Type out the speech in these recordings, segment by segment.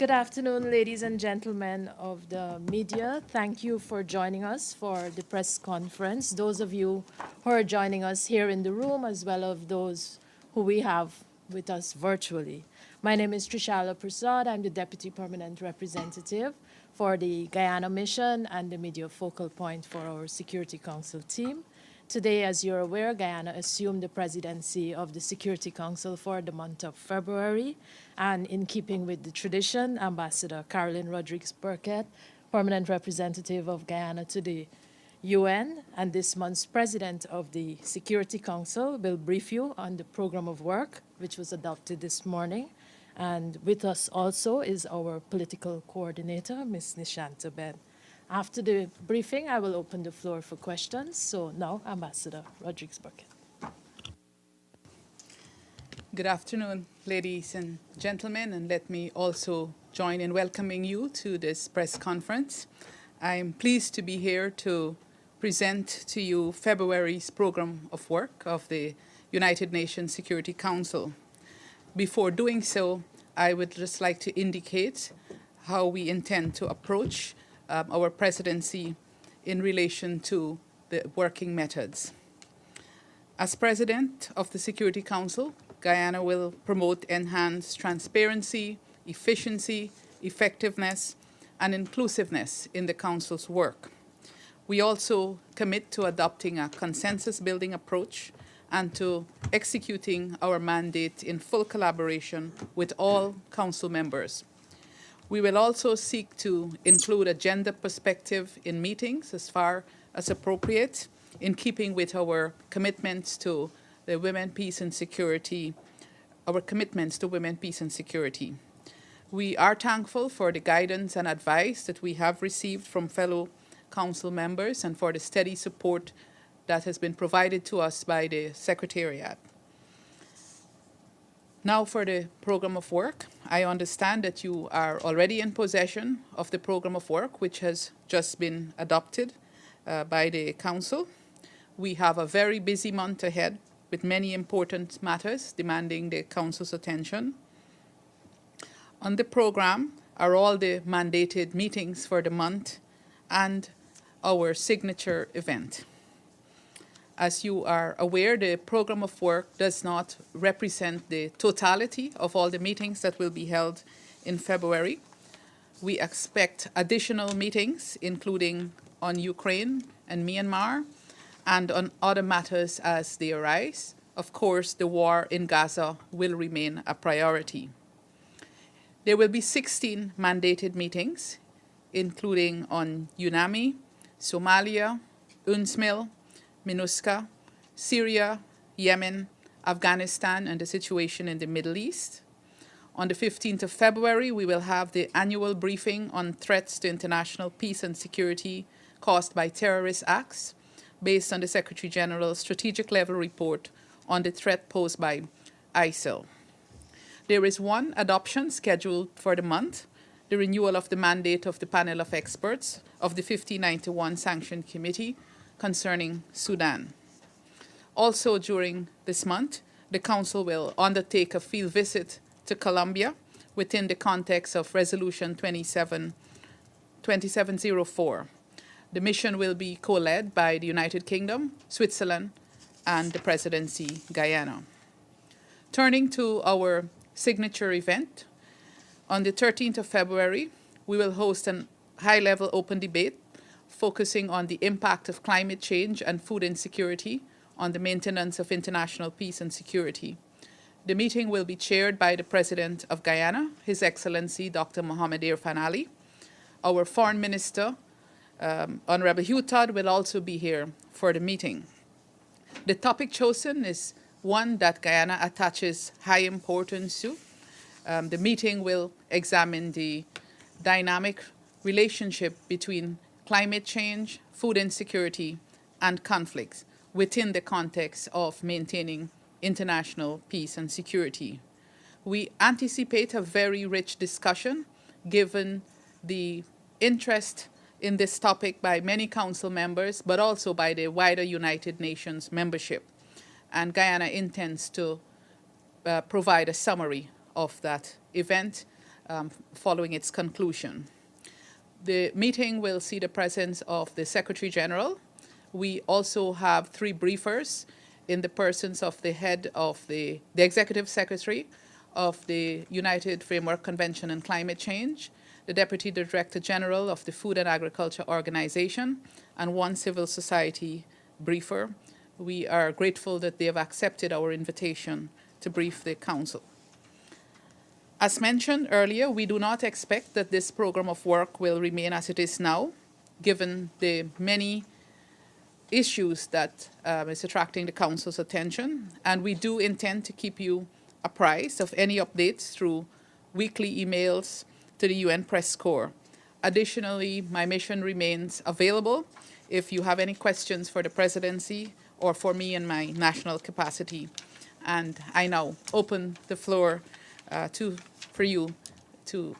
Good afternoon, ladies and gentlemen of the media. Thank you for joining us for the press conference. Those of you who are joining us here in the room, as well as those who we have with us virtually. My name is Trishala Prasad. I'm the Deputy Permanent Representative for the Guyana Mission and the media focal point for our Security Council team. Today, as you're aware, Guyana assumed the presidency of the Security Council for the month of February. And in keeping with the tradition, Ambassador Carolyn Rodrigues-Birkett, Permanent Representative of Guyana to the UN, and this month's President of the Security Council, will brief you on the program of work, which was adopted this morning. And with us also is our political coordinator, Ms. Nishanta Ben. After the briefing, I will open the floor for questions. So now, Ambassador Rodrigues-Birkett. Good afternoon, ladies and gentlemen, and let me also join in welcoming you to this press conference. I'm pleased to be here to present to you February's program of work of the United Nations Security Council. Before doing so, I would just like to indicate how we intend to approach our presidency in relation to the working methods. As President of the Security Council, Guyana will promote enhanced transparency, efficiency, effectiveness, and inclusiveness in the Council's work. We also commit to adopting a consensus-building approach and to executing our mandate in full collaboration with all Council members. We will also seek to include a gender perspective in meetings as far as appropriate, in keeping with our commitments to the women, peace, and security, We are thankful for the guidance and advice that we have received from fellow Council members and for the steady support that has been provided to us by the Secretariat. Now for the program of work. I understand that you are already in possession of the program of work, which has just been adopted by the Council. We have a very busy month ahead with many important matters demanding the Council's attention. On the program are all the mandated meetings for the month and our signature event. As you are aware, the program of work does not represent the totality of all the meetings that will be held in February. We expect additional meetings, including on Ukraine and Myanmar, and on other matters as they arise. Of course, the war in Gaza will remain a priority. There will be 16 mandated meetings, including on UNAMI, Somalia, UNSMIL, MINUSCA, Syria, Yemen, Afghanistan, and the situation in the Middle East. On the 15th of February, we will have the annual briefing on threats to international peace and security caused by terrorist acts, based on the Secretary General's strategic level report on the threat posed by ISIL. There is one adoption scheduled for the month, the renewal of the mandate of the panel of experts of the 1591 Sanction Committee concerning Sudan. Also during this month, the Council will undertake a field visit to Colombia within the context of Resolution 2704. The mission will be co-led by the United Kingdom, Switzerland, and the Presidency, Guyana. Turning to our signature event, on the 13th of February, we will host a high-level open debate focusing on the impact of climate change and food insecurity on the maintenance of international peace and security. The meeting will be chaired by the President of Guyana, His Excellency Dr. Mohamed Irfan Ali. Our Foreign Minister, Honorable Hugh Todd, will also be here for the meeting. The topic chosen is one that Guyana attaches high importance to. The meeting will examine the dynamic relationship between climate change, food insecurity, and conflicts within the context of maintaining international peace and security. We anticipate a very rich discussion given the interest in this topic by many Council members, but also by the wider United Nations membership. And Guyana intends to provide a summary of that event following its conclusion. The meeting will see the presence of the Secretary General. We also have 3 briefers in the persons of the head of the Executive Secretary of the United Framework Convention on Climate Change, the Deputy Director General of the Food and Agriculture Organization, and 1 civil society briefer. We are grateful that they have accepted our invitation to brief the Council. As mentioned earlier, we do not expect that this program of work will remain as it is now, given the many issues that is attracting the Council's attention, and we do intend to keep you apprised of any updates through weekly emails to the UN Press Corps. Additionally, my mission remains available if you have any questions for the Presidency or for me in my national capacity. And I now open the floor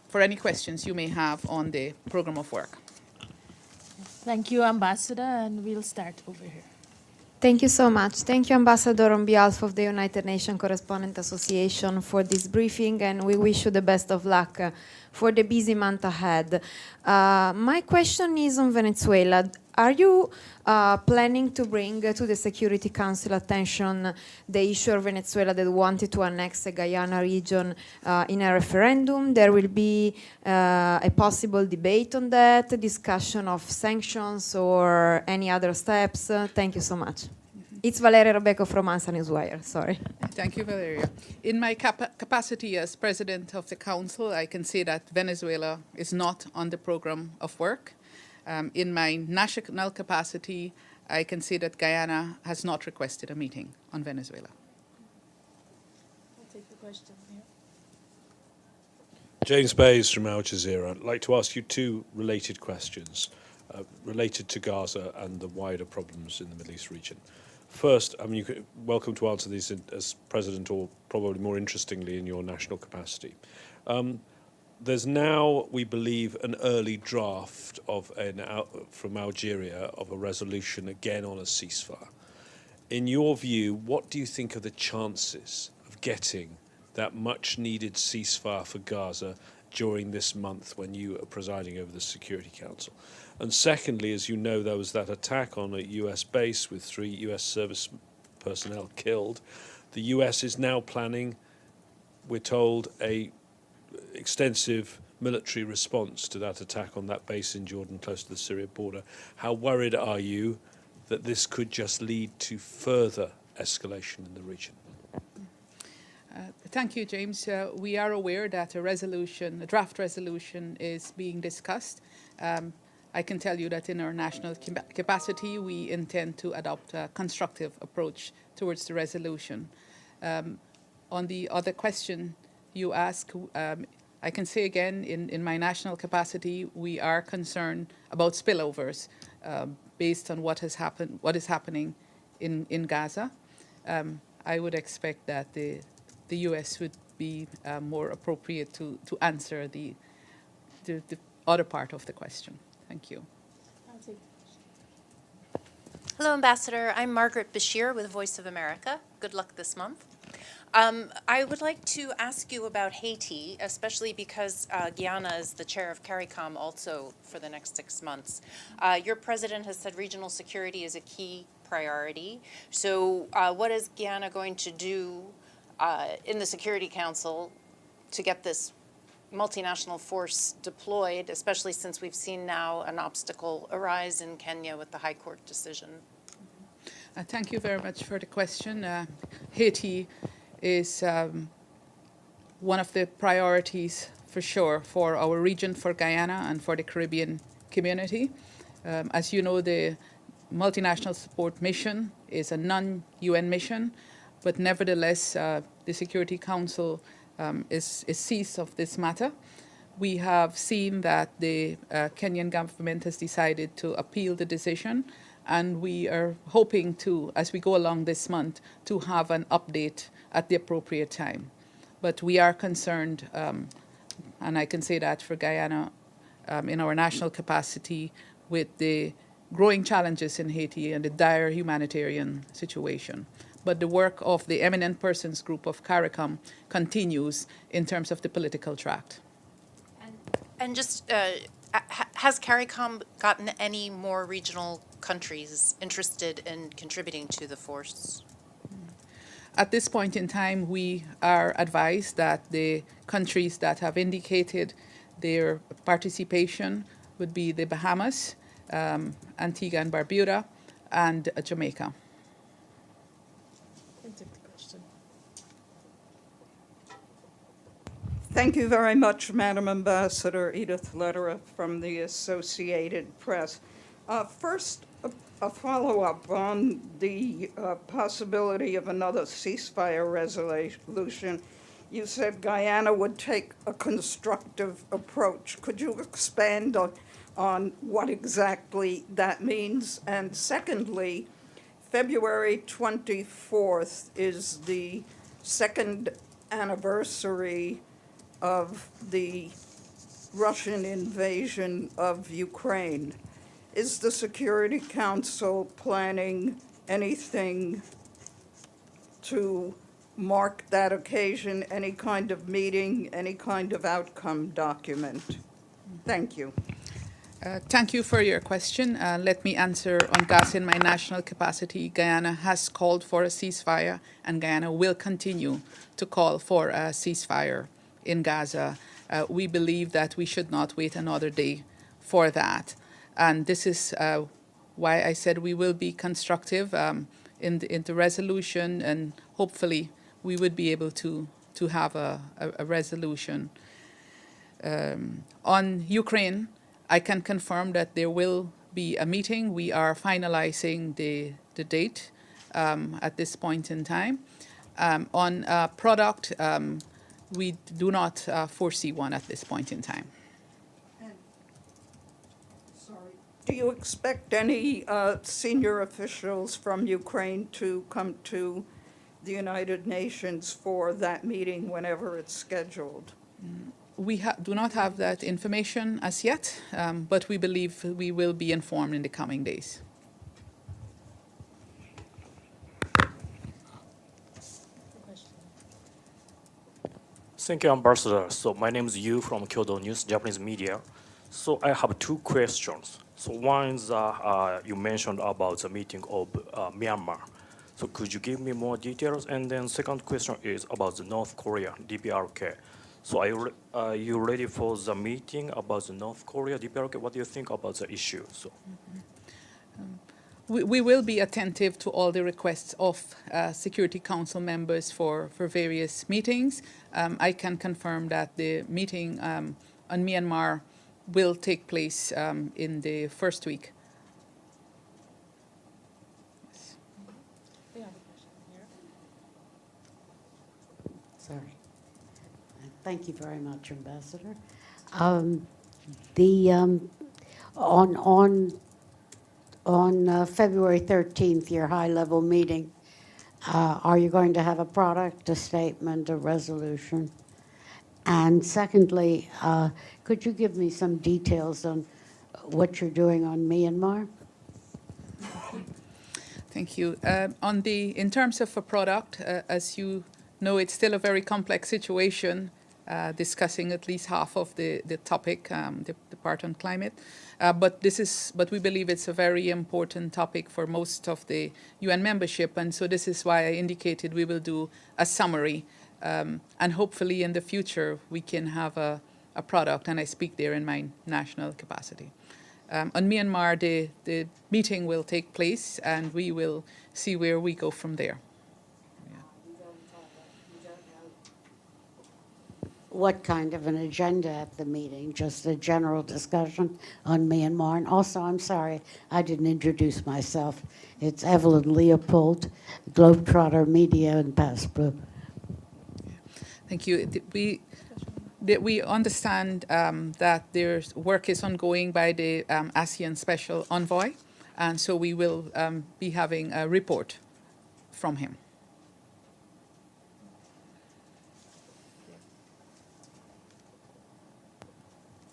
for any questions you may have on the program of work. Thank you, Ambassador, and we'll start over here. Thank you so much. Thank you, Ambassador, on behalf of the United Nations Correspondent Association for this briefing, and we wish you the best of luck for the busy month ahead. My question is on Venezuela. Are you planning to bring to the Security Council attention the issue of Venezuela that wanted to annex the Guyana region in a referendum? There will be a possible debate on that, a discussion of sanctions or any other steps. Thank you so much. It's Valeria Robeco from Ansa Newswire. Sorry. Thank you, Valeria. In my capacity as President of the Council, I can say that Venezuela is not on the program of work. In my national capacity, I can say that Guyana has not requested a meeting on Venezuela. I'll take the question here. James Bays from Al Jazeera. I'd like to ask you 2 related questions related to Gaza and the wider problems in the Middle East region. First, you're welcome to answer these as President or probably more interestingly in your national capacity. There's now, we believe, an early draft from Algeria of a resolution again on a ceasefire. In your view, what do you think are the chances of getting that much-needed ceasefire for Gaza during this month when you are presiding over the Security Council? And secondly, as you know, there was that attack on a US base with 3 US service personnel killed. The US is now planning, we're told, a extensive military response to that attack on that base in Jordan close to the Syria border. How worried are you that this could just lead to further escalation in the region? Thank you, James. We are aware that a draft resolution is being discussed. I can tell you that in our national capacity, we intend to adopt a constructive approach towards the resolution. On the other question you ask, I can say again, in my national capacity, we are concerned about spillovers based on what is happening in Gaza. I would expect that the U.S. would be more appropriate to answer the other part of the question. Thank you. Hello, Ambassador. I'm Margaret Bashir with Voice of America. Good luck this month. I would like to ask you about Haiti, especially because Guyana is the chair of CARICOM also for the next 6 months. Your president has said regional security is a key priority. So what is Guyana going to do in the Security Council to get this multinational force deployed, especially since we've seen now an obstacle arise in Kenya with the High Court decision? Thank you very much for the question. Haiti is one of the priorities for sure for our region, for Guyana, and for the Caribbean community. As you know, the multinational support mission is a non-UN mission, but nevertheless, the Security Council is seized of this matter. We have seen that the Kenyan government has decided to appeal the decision, and we are hoping to, as we go along this month, to have an update at the appropriate time. But we are concerned, and I can say that for Guyana, in our national capacity, with the growing challenges in Haiti and the dire humanitarian situation. But the work of the Eminent Persons Group of CARICOM continues in terms of the political tract. And just, has CARICOM gotten any more regional countries interested in contributing to the force? At this point in time, we are advised that the countries that have indicated their participation would be the Bahamas, Antigua and Barbuda, and Jamaica. Thank you very much, Madam Ambassador. Edith Lederer from the Associated Press. First, a follow-up on the possibility of another ceasefire resolution. You said Guyana would take a constructive approach. Could you expand on what exactly that means? And secondly, February 24th is the second anniversary of the Russian invasion of Ukraine. Is the Security Council planning anything to mark that occasion, any kind of meeting, any kind of outcome document? Thank you. Thank you for your question. Let me answer on Gaza in my national capacity. Guyana has called for a ceasefire, and Guyana will continue to call for a ceasefire in Gaza. We believe that we should not wait another day for that. And this is why I said we will be constructive in the resolution, and hopefully we would be able to have a resolution. On Ukraine, I can confirm that there will be a meeting. We are finalizing the date at this point in time. On product, we do not foresee one at this point in time. Do you expect any senior officials from Ukraine to come to the United Nations for that meeting whenever it's scheduled? We do not have that information as yet, but we believe we will be informed in the coming days. Thank you, Ambassador. So my name is Yu from Kyodo News, Japanese media. So I have two questions. So one is you mentioned about the meeting of Myanmar. So could you give me more details? And then second question is about the North Korea, DPRK. So are you ready for the meeting about the North Korea, DPRK? What do you think about the issue? So. We will be attentive to all the requests of Security Council members for various meetings. I can confirm that the meeting on Myanmar will take place in the first week. Yes. We have a question here. Sorry. Thank you very much, Ambassador. On February 13th, your high-level meeting, are you going to have a product, a statement, a resolution? And secondly, could you give me some details on what you're doing on Myanmar? Thank you. In terms of a product, as you know, it's still a very complex situation, discussing at least half of the topic, the part on climate. But we believe it's a very important topic for most of the UN membership, and so this is why I indicated we will do a summary, and hopefully in the future we can have a product, and I speak there in my national capacity. On Myanmar, the meeting will take place, and we will see where we go from there. What kind of an agenda at the meeting? Just a general discussion on Myanmar? And also, I'm sorry, I didn't introduce myself. It's Evelyn Leopold, Globetrotter Media and Passport. Thank you. We understand that there's work is ongoing by the ASEAN Special Envoy, and so we will be having a report from him.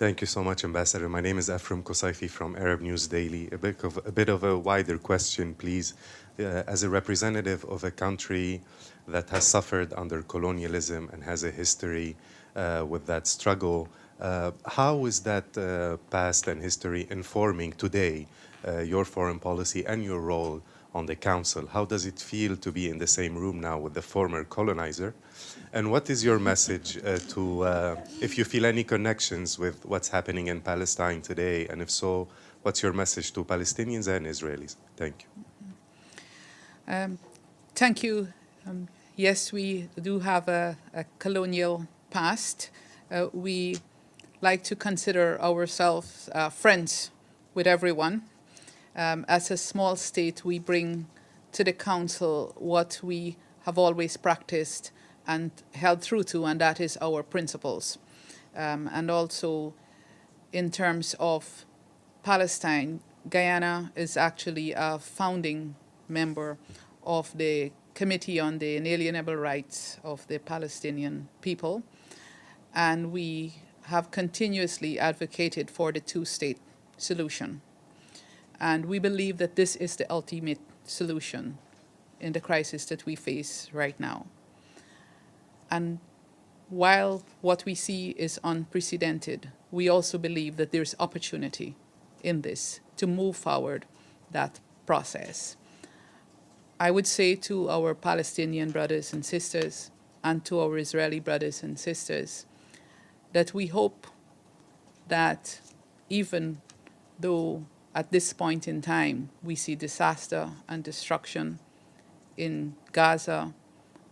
Thank you so much, Ambassador. My name is Ephraim Kosaifi from Arab News Daily. A bit of a wider question, please. As a representative of a country that has suffered under colonialism and has a history with that struggle, How is that past and history informing today your foreign policy and your role on the Council? How does it feel to be in the same room now with the former colonizer? And what is your message if you feel any connections with what's happening in Palestine today? And if so, what's your message to Palestinians and Israelis? Thank you. Thank you. Yes, we do have a colonial past. We like to consider ourselves friends with everyone. As a small state, we bring to the Council what we have always practiced and held true to, and that is our principles. And also, in terms of Palestine, Guyana is actually a founding member of the Committee on the Inalienable Rights of the Palestinian People, and we have continuously advocated for the two-state solution. And we believe that this is the ultimate solution in the crisis that we face right now. And while what we see is unprecedented, we also believe that there's opportunity in this to move forward that process. I would say to our Palestinian brothers and sisters and to our Israeli brothers and sisters that we hope that even though at this point in time we see disaster and destruction in Gaza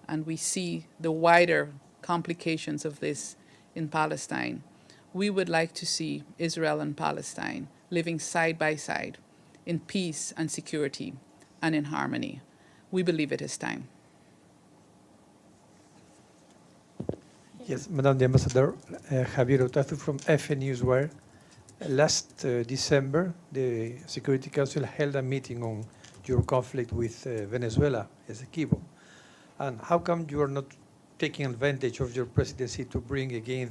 and we see the wider complications of this in Palestine, we would like to see Israel and Palestine living side by side in peace and security and in harmony. We believe it is time. Yes, Madam the Ambassador, Javier Otazu from FN Newswire. Last December, the Security Council held a meeting on your conflict with Venezuela, Essequibo. And how come you are not taking advantage of your presidency to bring again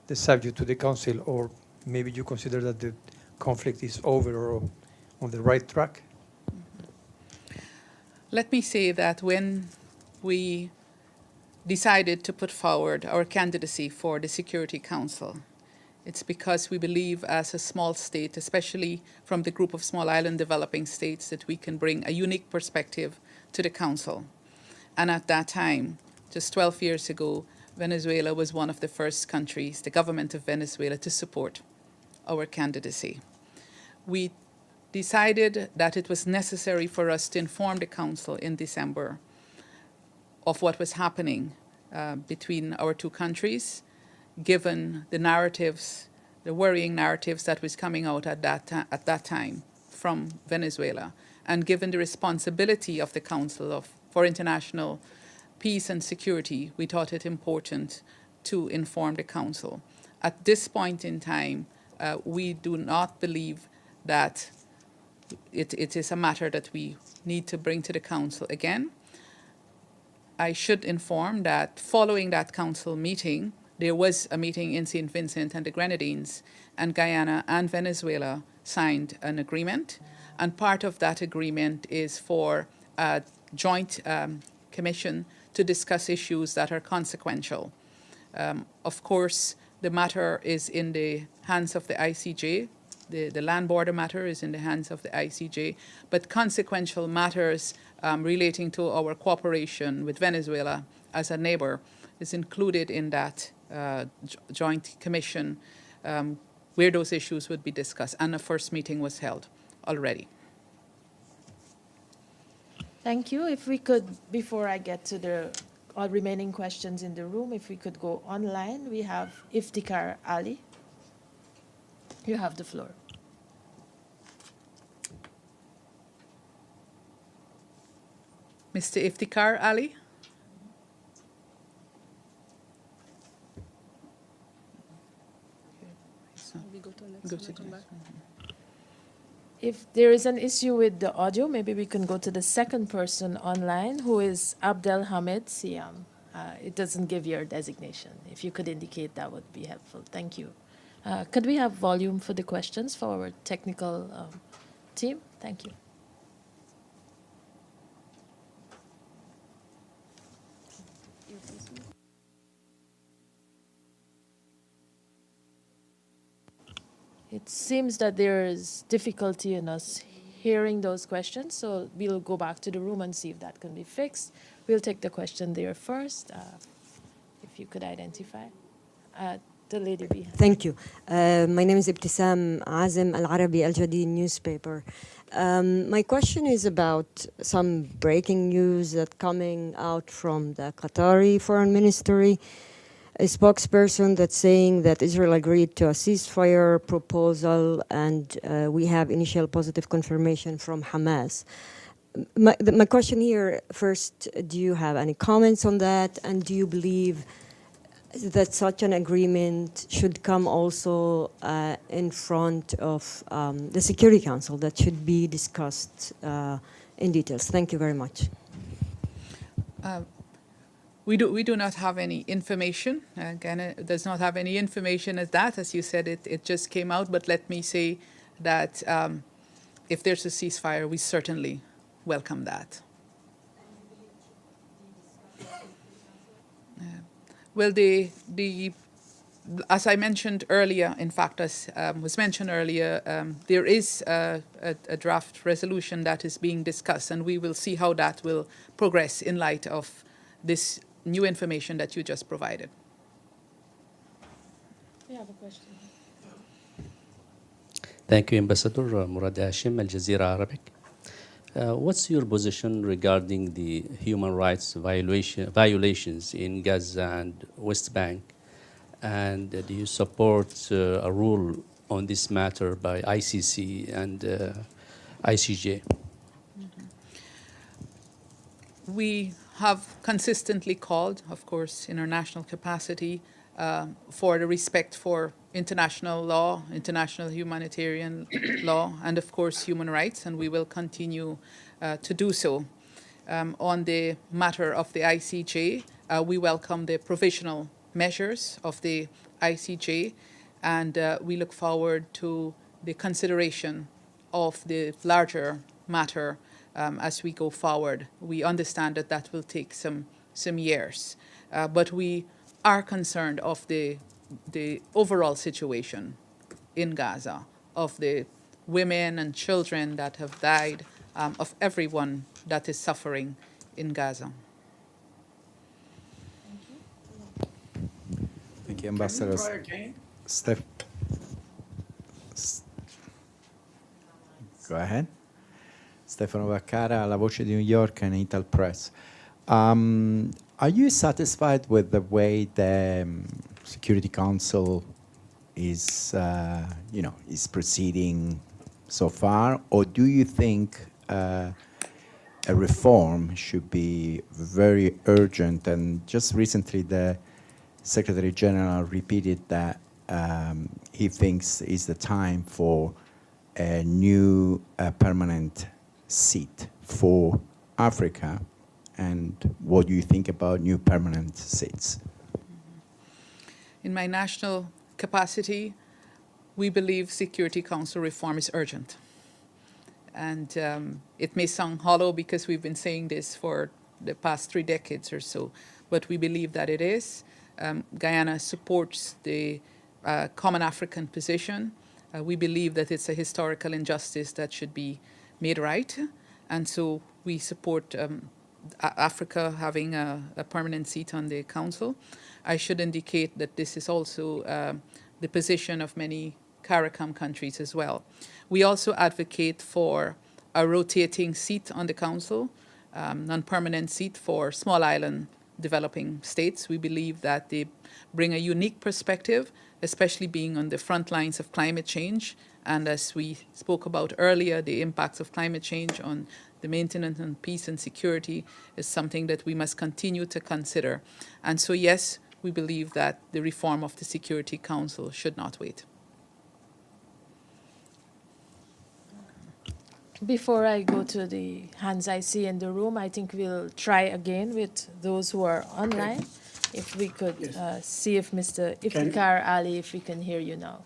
the subject to the Council, or maybe you consider that the conflict is over or on the right track? Let me say that when we decided to put forward our candidacy for the Security Council, it's because we believe as a small state, especially from the group of small island developing states, that we can bring a unique perspective to the Council. And at that time, just 12 years ago, Venezuela was one of the first countries, the government of Venezuela, to support our candidacy. We decided that it was necessary for us to inform the Council in December of what was happening between our two countries, given the narratives, the worrying narratives that was coming out at that time from Venezuela, and given the responsibility of the Council for International Peace and Security, we thought it important to inform the Council. At this point in time, we do not believe that it is a matter that we need to bring to the Council again. I should inform that following that Council meeting, there was a meeting in St. Vincent and the Grenadines, and Guyana and Venezuela signed an agreement. And part of that agreement is for a joint commission to discuss issues that are consequential. Of course, the matter is in the hands of the ICJ. The land border matter is in the hands of the ICJ, but consequential matters relating to our cooperation with Venezuela as a neighbor is included in that joint commission where those issues would be discussed, and a first meeting was held already. Thank you. If we could, before I get to the all remaining questions in the room, if we could go online, we have Iftikhar Ali. You have the floor. Mr. Iftikhar Ali? Go to the next one. If there is an issue with the audio, maybe we can go to the second person online, who is Abdel Hamid Siam. It doesn't give your designation. If you could indicate, that would be helpful. Thank you. Could we have volume for the questions for our technical team? Thank you. It seems that there is difficulty in us hearing those questions, so we'll go back to the room and see if that can be fixed. We'll take the question there first, if you could identify. The lady behind. Thank you. My name is Ibtisam Azim Al Arabi Al Jadid newspaper. My question is about some breaking news that coming out from the Qatari Foreign Ministry. A spokesperson that's saying that Israel agreed to a ceasefire proposal, and we have initial positive confirmation from Hamas. My question here, first, do you have any comments on that, and do you believe that such an agreement should come also in front of the Security Council, that should be discussed in details? Thank you very much. We do not have any information. Ghana does not have any information as that. As you said, it just came out. But let me say that if there's a ceasefire, we certainly welcome that. Well, as I mentioned earlier, in fact, as was mentioned earlier, there is a draft resolution that is being discussed, and we will see how that will progress in light of this new information that you just provided. We have a question. Thank you, Ambassador Murad Hashim, Al Jazeera Arabic. What's your position regarding the human rights violations in Gaza and West Bank? And do you support a rule on this matter by ICC and ICJ? We have consistently called, of course, in our national capacity, for the respect for international law, international humanitarian law, and of course human rights, and we will continue to do so. On the matter of the ICJ, we welcome the provisional measures of the ICJ, and we look forward to the consideration of the larger matter as we go forward. We understand that that will take some years, but we are concerned of the overall situation in Gaza, of the women and children that have died, of everyone that is suffering in Gaza. Thank you, Ambassador. Go ahead. Stefano Vaccara, La Voce di New York and Ital Press. Are you satisfied with the way the Security Council is proceeding so far, or do you think a reform should be very urgent? And just recently, the Secretary General repeated that he thinks it's the time for a new permanent seat for Africa. And what do you think about new permanent seats? In my national capacity, we believe Security Council reform is urgent. And it may sound hollow because we've been saying this for the past 3 decades or so, but we believe that it is. Guyana supports the common African position. We believe that it's a historical injustice that should be made right. And so we support Africa having a permanent seat on the council. I should indicate that this is also the position of many CARICOM countries as well. We also advocate for a rotating seat on the council, non-permanent seat for small island developing states. We believe that they bring a unique perspective, especially being on the front lines of climate change. And as we spoke about earlier, the impacts of climate change on the maintenance and peace and security is something that we must continue to consider. And so, yes, we believe that the reform of the Security Council should not wait. Before I go to the hands I see in the room, I think we'll try again with those who are online. If we could see if Mr. Iftikhar Ali, if we can hear you now.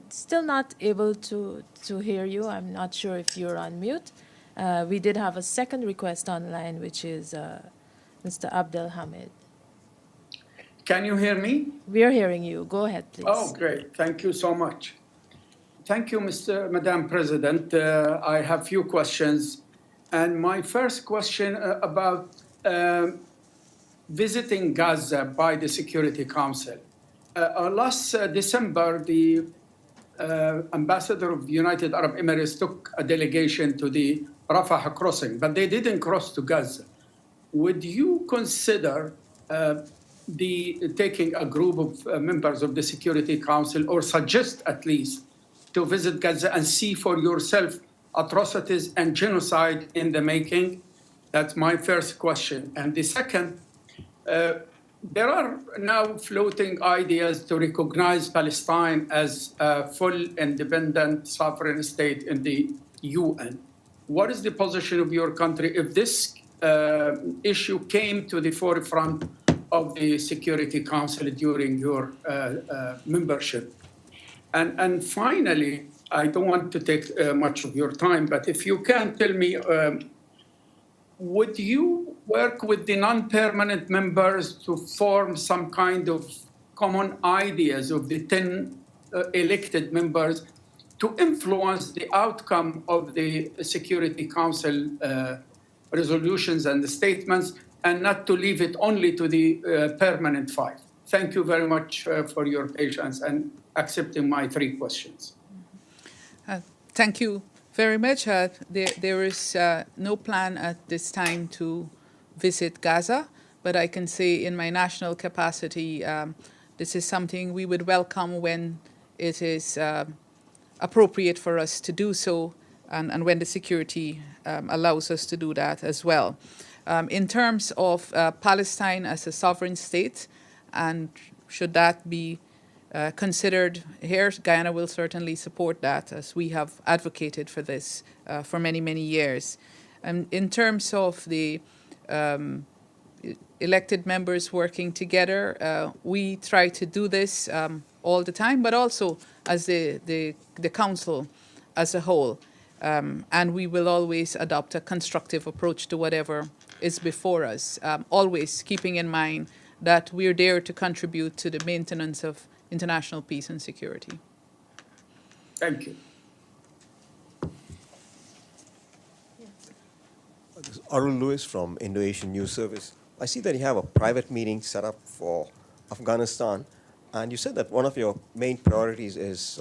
Still not able to hear you. I'm not sure if you're on mute. We did have a second request online, which is Mr. Abdel Hamid. Can you hear me? We are hearing you. Go ahead, please. Oh, great. Thank you so much. Thank you, Madam President. I have few questions. And my first question about visiting Gaza by the Security Council. Last December, the ambassador of the United Arab Emirates took a delegation to the Rafah crossing, but they didn't cross to Gaza. Would you consider taking a group of members of the Security Council, or suggest at least, to visit Gaza and see for yourself atrocities and genocide in the making? That's my first question. And the second, there are now floating ideas to recognize Palestine as a full independent sovereign state in the UN. What is the position of your country if this issue came to the forefront of the Security Council during your membership? And finally, I don't want to take much of your time, but if you can tell me, would you work with the non-permanent members to form some kind of common ideas of the 10 elected members to influence the outcome of the Security Council resolutions and the statements, and not to leave it only to the permanent 5? Thank you very much for your patience and accepting my 3 questions. Thank you very much. There is no plan at this time to visit Gaza, but I can say in my national capacity, this is something we would welcome when it is appropriate for us to do so, and when the security allows us to do that as well. In terms of Palestine as a sovereign state, and should that be considered here, Guyana will certainly support that, as we have advocated for this for many, many years. And in terms of the elected members working together, we try to do this all the time, but also as the council as a whole. And we will always adopt a constructive approach to whatever is before us, always keeping in mind that we're there to contribute to the maintenance of international peace and security. Thank you. Arul Lewis from Indo-Asian News Service. I see that you have a private meeting set up for Afghanistan, and you said that one of your main priorities is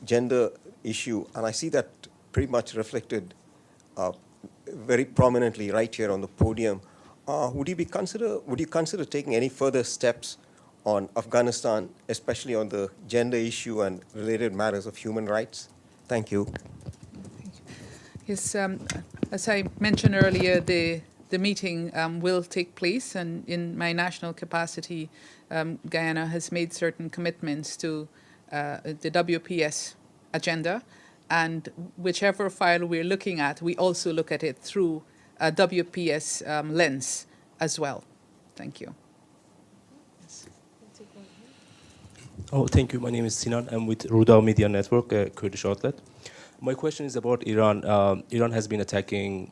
gender issue, and I see that pretty much reflected very prominently right here on the podium. Would you consider taking any further steps on Afghanistan, especially on the gender issue and related matters of human rights? Thank you. Yes, as I mentioned earlier, the meeting will take place, and in my national capacity, Guyana has made certain commitments to the WPS agenda, and whichever file we're looking at, we also look at it through a WPS lens as well. Thank you. Oh, thank you. My name is Sinan. I'm with Ruda Media Network, a Kurdish outlet. My question is about Iran. Iran has been attacking,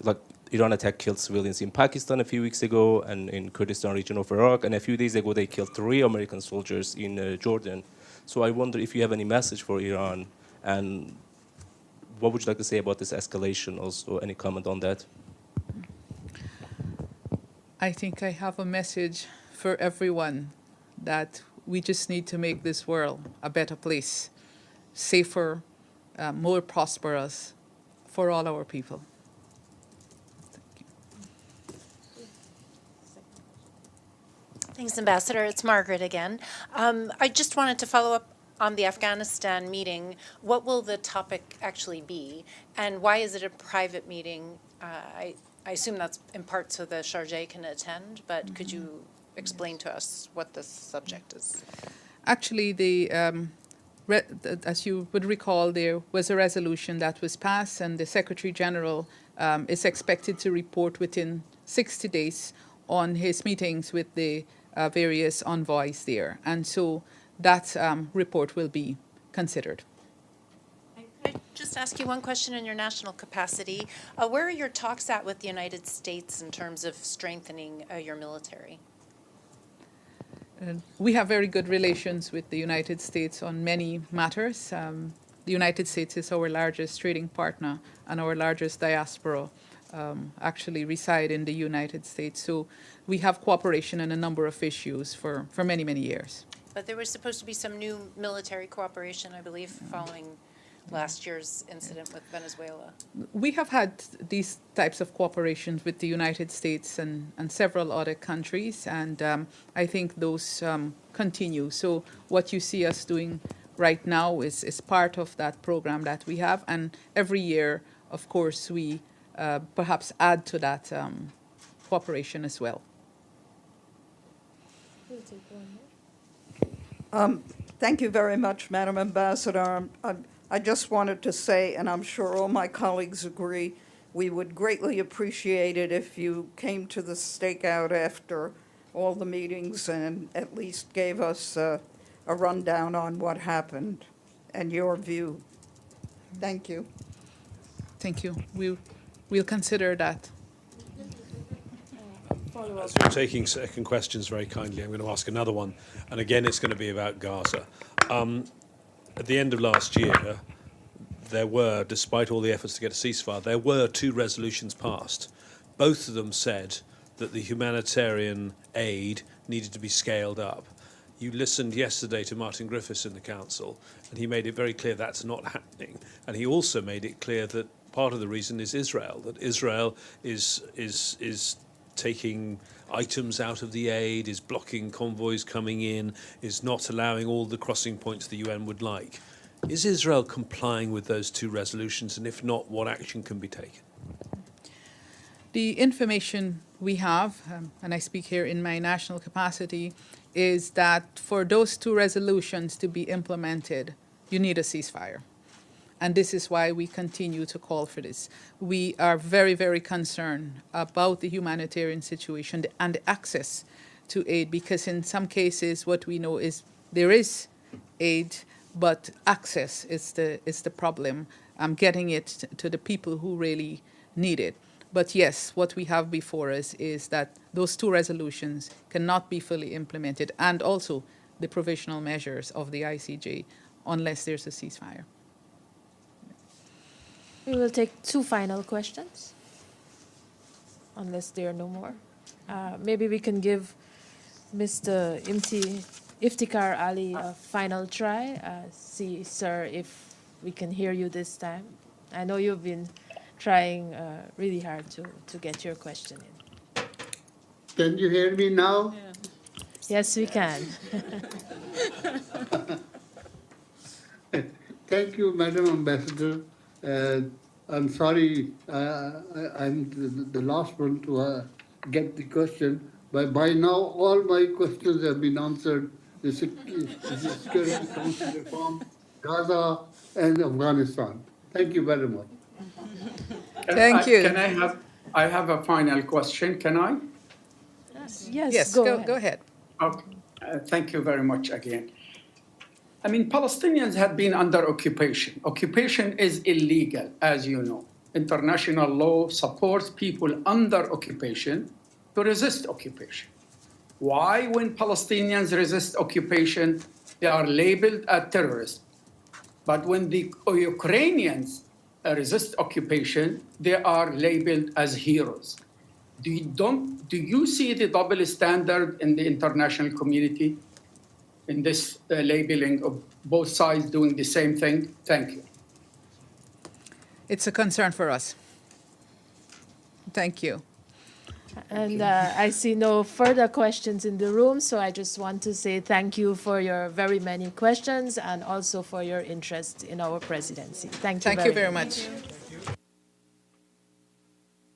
Iran killed civilians in Pakistan a few weeks ago and in Kurdistan region of Iraq, and a few days ago they killed 3 American soldiers in Jordan. So I wonder if you have any message for Iran, and what would you like to say about this escalation also? Any comment on that? I think I have a message for everyone that we just need to make this world a better place, safer, more prosperous for all our people. Thank you. Thanks, Ambassador. It's Margaret again. I just wanted to follow up on the Afghanistan meeting. What will the topic actually be, and why is it a private meeting? I assume that's in part so the Chargé can attend, but could you explain to us what the subject is? Actually, as you would recall, there was a resolution that was passed, and the Secretary General is expected to report within 60 days on his meetings with the various envoys there. And so that report will be considered. Just ask you one question in your national capacity. Where are your talks at with the United States in terms of strengthening your military? We have very good relations with the United States on many matters. The United States is our largest trading partner, and our largest diaspora actually reside in the United States. So we have cooperation on a number of issues for many, many years. But there was supposed to be some new military cooperation, I believe, following last year's incident with Venezuela. We have had these types of cooperations with the United States and several other countries, and I think those continue. So what you see us doing right now is part of that program that we have, and every year, of course, we perhaps add to that cooperation as well. Thank you very much, Madam Ambassador. I just wanted to say, and I'm sure all my colleagues agree, we would greatly appreciate it if you came to the stakeout after all the meetings and at least gave us a rundown on what happened and your view. Thank you. Thank you. We'll consider that. As you're taking second questions very kindly, I'm going to ask another one, and again it's going to be about Gaza. At the end of last year, there were, despite all the efforts to get a ceasefire, there were 2 resolutions passed. Both of them said that the humanitarian aid needed to be scaled up. You listened yesterday to Martin Griffiths in the Council, and he made it very clear that's not happening. And he also made it clear that part of the reason is Israel, that Israel is taking items out of the aid, is blocking convoys coming in, is not allowing all the crossing points the UN would like. Is Israel complying with those 2 resolutions, and if not, what action can be taken? The information we have, and I speak here in my national capacity, is that for those 2 resolutions to be implemented, you need a ceasefire. And this is why we continue to call for this. We are very, very concerned about the humanitarian situation and the access to aid, because in some cases what we know is there is aid, but access is the problem, getting it to the people who really need it. But yes, what we have before us is that those 2 resolutions cannot be fully implemented, and also the provisional measures of the ICJ, unless there's a ceasefire. We will take 2 final questions, unless there are no more. Maybe we can give Mr. Iftikhar Ali a final try. See, sir, if we can hear you this time. I know you've been trying really hard to get your question in. Can you hear me now? Yeah. Yes, we can. Thank you, Madam Ambassador. I'm sorry, I'm the last one to get the question, but by now all my questions have been answered. The Security Council reform, Gaza, and Afghanistan. Thank you very much. Thank you. I have a final question, can I? Yes, go ahead. Okay. Thank you very much again. I mean, Palestinians have been under occupation. Occupation is illegal, as you know. International law supports people under occupation to resist occupation. Why, when Palestinians resist occupation, they are labeled as terrorists? But when the Ukrainians resist occupation, they are labeled as heroes. Do you see the double standard in the international community in this labeling of both sides doing the same thing? Thank you. It's a concern for us. Thank you. And I see no further questions in the room, so I just want to say thank you for your very many questions and also for your interest in our presidency. Thank you very much. Thank you very much.